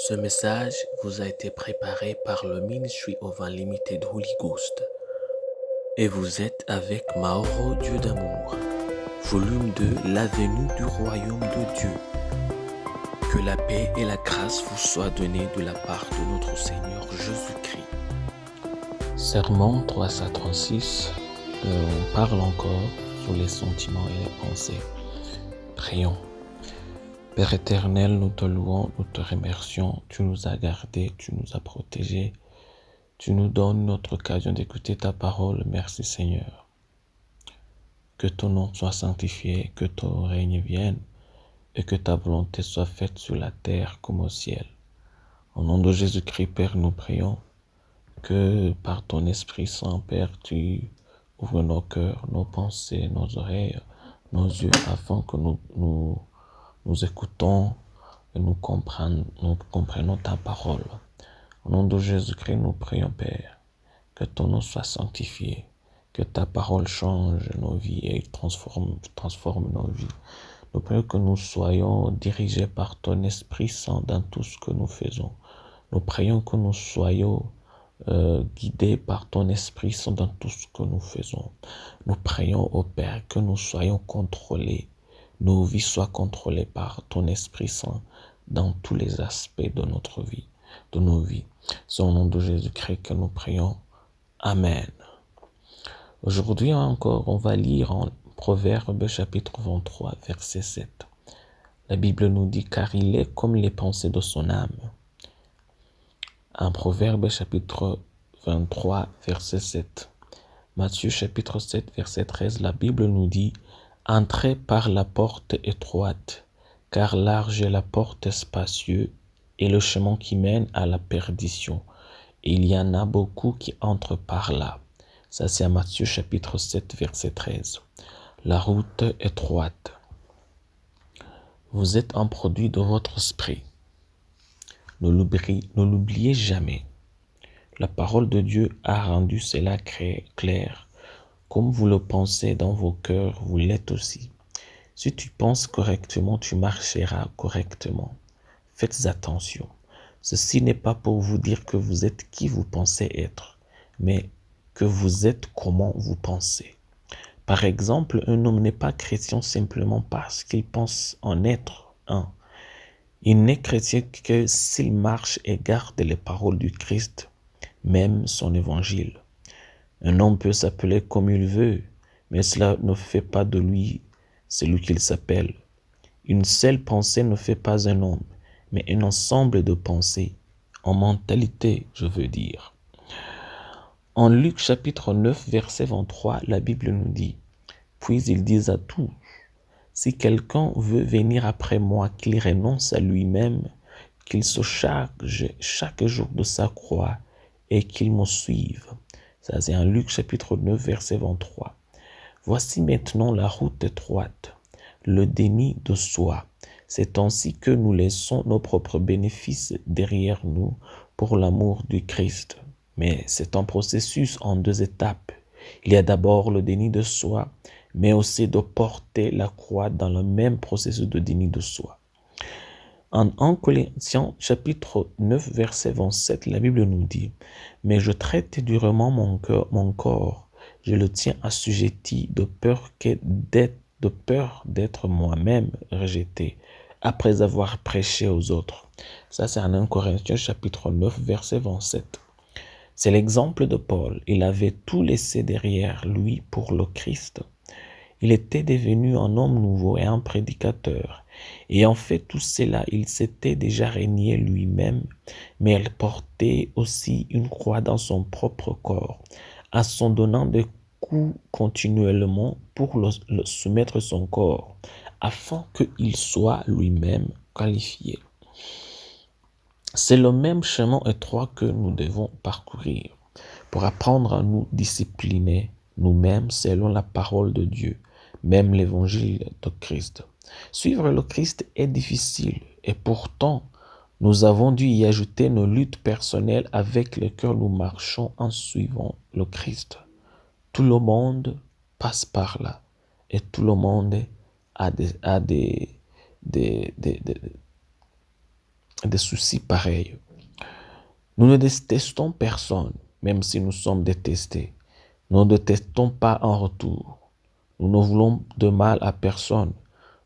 Ce message vous a été préparé par le Ministry of Unlimited Holy Ghost et vous êtes avec Mauro Dieu d'amour, volume 2, la venue du royaume de Dieu. Que la paix et la grâce vous soient données de la part de notre Seigneur Jésus-Christ. Sermon 336, on parle encore sur les sentiments et les pensées. Prions. Père éternel, nous te louons, nous te remercions. Tu nous as gardés, tu nous as protégés. Tu nous donnes notre occasion d'écouter ta parole. Merci Seigneur. Que ton nom soit sanctifié, que ton règne vienne et que ta volonté soit faite sur la terre comme au ciel. Au nom de Jésus-Christ, Père, nous prions que par ton Esprit Saint, Père, tu ouvres nos cœurs, nos pensées, nos oreilles, nos yeux, afin que nous écoutons et nous comprenons ta parole. Au nom de Jésus-Christ, nous prions, Père, que ton nom soit sanctifié, que ta parole change nos vies et transforme nos vies. Nous prions que nous soyons dirigés par ton Esprit Saint dans tout ce que nous faisons. Nous prions que nous soyons guidés par ton Esprit Saint dans tout ce que nous faisons. Nous prions au Père que nous soyons contrôlés, nos vies soient contrôlées par ton Esprit Saint dans tous les aspects de notre vie, de nos vies. C'est au nom de Jésus-Christ que nous prions. Amen. Aujourd'hui encore, on va lire en Proverbe chapitre 23, verset 7. La Bible nous dit « Car il est comme les pensées de son âme ». En Proverbe chapitre 23, verset 7. Matthieu chapitre 7, verset 13, la Bible nous dit « Entrez par la porte étroite, car large est la porte spacieuse et le chemin qui mène à la perdition. Et il y en a beaucoup qui entrent par là. » Ça, c'est à Matthieu chapitre 7, verset 13. La route étroite. Vous êtes un produit de votre esprit. Ne l'oubliez jamais. La parole de Dieu a rendu cela clair. Comme vous le pensez dans vos cœurs, vous l'êtes aussi. Si tu penses correctement, tu marcheras correctement. Faites attention. Ceci n'est pas pour vous dire que vous êtes qui vous pensez être, mais que vous êtes comment vous pensez. Par exemple, un homme n'est pas chrétien simplement parce qu'il pense en être un. Il n'est chrétien que s'il marche et garde les paroles du Christ, même son évangile. Un homme peut s'appeler comme il veut, mais cela ne fait pas de lui celui qu'il s'appelle. Une seule pensée ne fait pas un homme, mais un ensemble de pensées, en mentalité, je veux dire. En Luc chapitre 9, verset 23, la Bible nous dit « Puis ils disent à tous, si quelqu'un veut venir après moi, qu'il renonce à lui-même, qu'il se charge chaque jour de sa croix et qu'il me suive. » Ça, c'est en Luc chapitre 9, verset 23. Voici maintenant la route étroite, le déni de soi. C'est ainsi que nous laissons nos propres bénéfices derrière nous pour l'amour du Christ. Mais c'est un processus en 2 étapes. Il y a d'abord le déni de soi, mais aussi de porter la croix dans le même processus de déni de soi. En 1 Corinthiens chapitre 9 verset 27, la Bible nous dit « Mais je traite durement mon corps, je le tiens assujetti de peur d'être moi-même rejeté après avoir prêché aux autres. » Ça, c'est en 1 Corinthiens chapitre 9 verset 27. C'est l'exemple de Paul. Il avait tout laissé derrière lui pour le Christ. Il était devenu un homme nouveau et un prédicateur. Et en fait, tout cela, il s'était déjà régné lui-même, mais il portait aussi une croix dans son propre corps, en s'en donnant des coups continuellement pour le soumettre son corps, afin qu'il soit lui-même qualifié. C'est le même chemin étroit que nous devons parcourir pour apprendre à nous discipliner nous-mêmes selon la parole de Dieu, même l'évangile de Christ. Suivre le Christ est difficile et pourtant, nous avons dû y ajouter nos luttes personnelles avec lesquelles nous marchons en suivant le Christ. Tout le monde passe par là et tout le monde a des des soucis pareils. Nous ne détestons personne, même si nous sommes détestés. Nous ne détestons pas en retour. Nous ne voulons de mal à personne.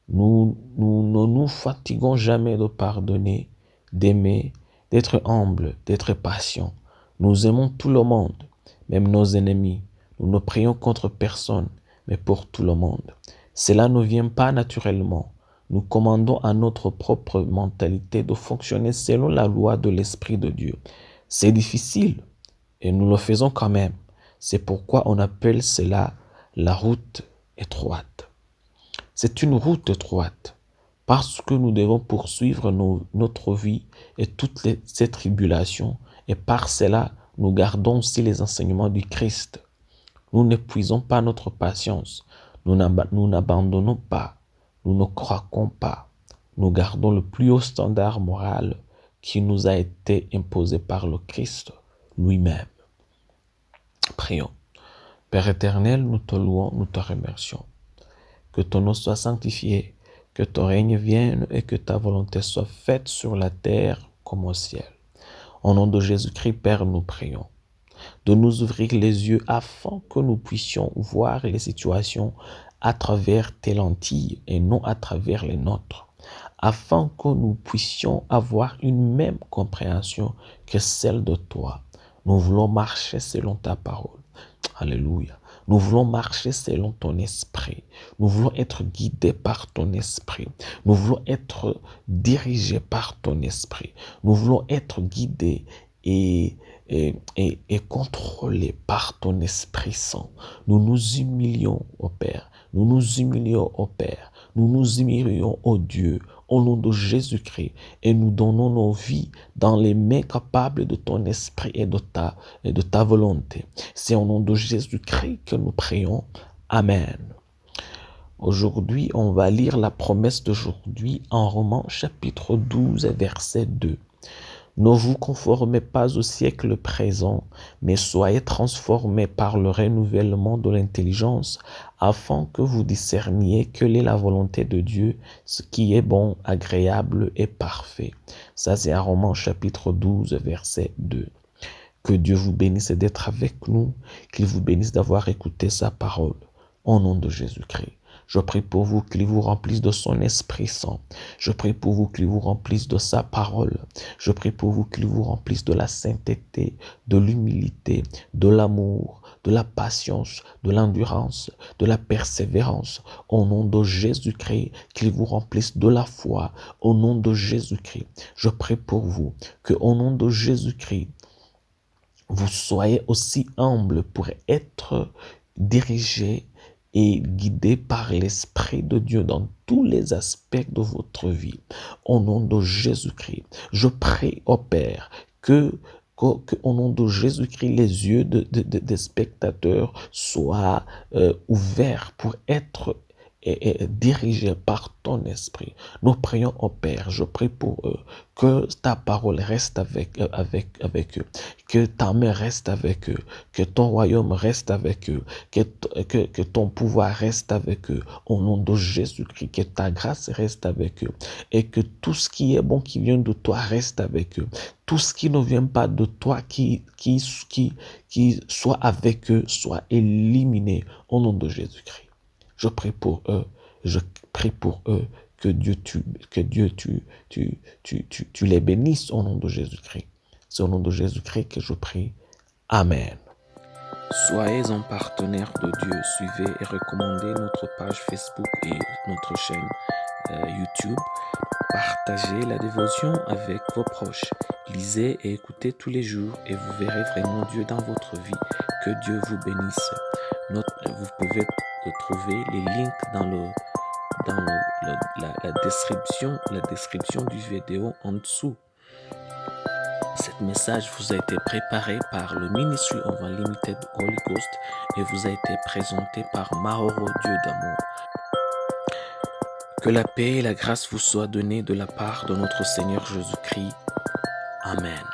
Nous ne nous fatiguons jamais de pardonner, d'aimer, d'être humble, d'être patient. Nous aimons tout le monde, même nos ennemis. Nous ne prions contre personne, mais pour tout le monde. Cela ne vient pas naturellement. Nous commandons à notre propre mentalité de fonctionner selon la loi de l'Esprit de Dieu. C'est difficile et nous le faisons quand même. C'est pourquoi on appelle cela la route étroite. C'est une route étroite parce que nous devons poursuivre notre vie et toutes ces tribulations et par cela, nous gardons aussi les enseignements du Christ. Nous n'épuisons pas notre patience. Nous n'abandonnons pas. Nous ne craquons pas. Nous gardons le plus haut standard moral qui nous a été imposé par le Christ lui-même. Prions. Père éternel, nous te louons, nous te remercions. Que ton nom soit sanctifié, que ton règne vienne et que ta volonté soit faite sur la terre comme au ciel. Au nom de Jésus-Christ, Père, nous prions de nous ouvrir les yeux afin que nous puissions voir les situations à travers tes lentilles et non à travers les nôtres, afin que nous puissions avoir une même compréhension que celle de toi. Nous voulons marcher selon ta parole. Alléluia. Nous voulons marcher selon ton esprit. Nous voulons être guidés par ton esprit. Nous voulons être dirigés par ton esprit. Nous voulons être guidés et contrôlés par ton Esprit Saint. Nous nous humilions au Père. Nous nous humilions au Père. Nous nous humilions au Dieu au nom de Jésus-Christ et nous donnons nos vies dans les mains capables de ton esprit et de ta volonté. C'est au nom de Jésus-Christ que nous prions. Amen. Aujourd'hui, on va lire la promesse d'aujourd'hui en Romains chapitre 12, verset 2. Ne vous conformez pas au siècle présent, mais soyez transformés par le renouvellement de l'intelligence, afin que vous discerniez quelle est la volonté de Dieu, ce qui est bon, agréable et parfait. Ça, c'est à Romains chapitre 12, verset 2. Que Dieu vous bénisse d'être avec nous, qu'il vous bénisse d'avoir écouté sa parole. Au nom de Jésus-Christ. Je prie pour vous qu'il vous remplisse de son Esprit Saint. Je prie pour vous qu'il vous remplisse de sa parole. Je prie pour vous qu'il vous remplisse de la sainteté, de l'humilité, de l'amour, de la patience, de l'endurance, de la persévérance. Au nom de Jésus-Christ, qu'il vous remplisse de la foi. Au nom de Jésus-Christ, je prie pour vous que au nom de Jésus-Christ, vous soyez aussi humble pour être dirigé et guidé par l'Esprit de Dieu dans tous les aspects de votre vie. Au nom de Jésus-Christ, je prie au Père que au nom de Jésus-Christ, les yeux des spectateurs soient ouverts pour être dirigés par ton esprit. Nous prions au Père, je prie pour eux, que ta parole reste avec eux, que ta main reste avec eux, que ton royaume reste avec eux, que ton pouvoir reste avec eux, au nom de Jésus-Christ, que ta grâce reste avec eux, et que tout ce qui est bon qui vient de toi reste avec eux. Tout ce qui ne vient pas de toi, qui soit avec eux, soit éliminé au nom de Jésus-Christ. Je prie pour eux, que Dieu tu les bénisses au nom de Jésus-Christ. C'est au nom de Jésus-Christ que je prie. Amen. Soyez un partenaire de Dieu. Suivez et recommandez notre page Facebook et notre chaîne YouTube. Partagez la dévotion avec vos proches. Lisez et écoutez tous les jours et vous verrez vraiment Dieu dans votre vie. Que Dieu vous bénisse. Vous pouvez trouver les links dans la description du vidéo en dessous. Cet message vous a été préparé par le Ministry of Unlimited Holy Ghost et vous a été présenté par Maoro Dieu d'amour. Que la paix et la grâce vous soient données de la part de notre Seigneur Jésus-Christ. Amen.